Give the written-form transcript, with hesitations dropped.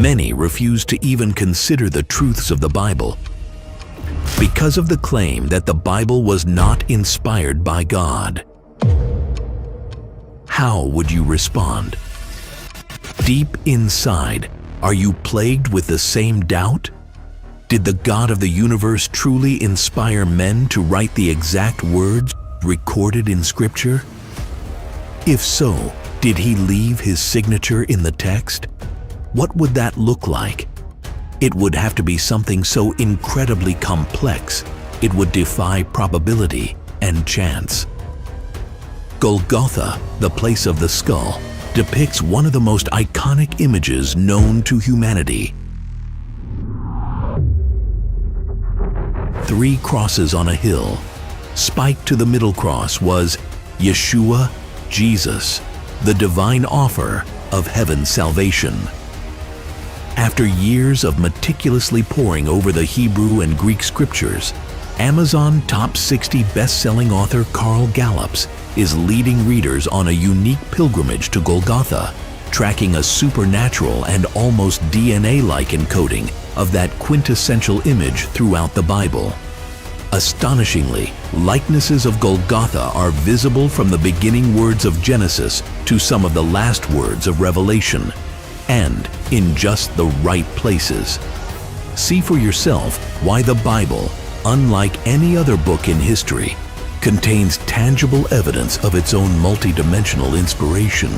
Many refuse to even consider the truths of the Bible because of the claim that the Bible was not inspired by God. How would you respond? Deep inside, are you plagued with the same doubt? Did the God of the universe truly inspire men to write the exact words recorded in Scripture? If so, did he leave his signature in the text? What would that look like? It would have to be something so incredibly complex, it would defy probability and chance. Golgotha, the place of the skull, depicts one of the most iconic images known to humanity. 3 crosses on a hill. Spiked to the middle cross was Yeshua, Jesus, the divine offer of heaven's salvation. After years of meticulously poring over the Hebrew and Greek scriptures, Amazon top 60 best-selling author Carl Gallups is leading readers on a unique pilgrimage to Golgotha, tracking a supernatural and almost DNA-like encoding of that quintessential image throughout the Bible. Astonishingly, likenesses of Golgotha are visible from the beginning words of Genesis to some of the last words of Revelation, and in just the right places. See for yourself why the Bible, unlike any other book in history, contains tangible evidence of its own multidimensional inspiration.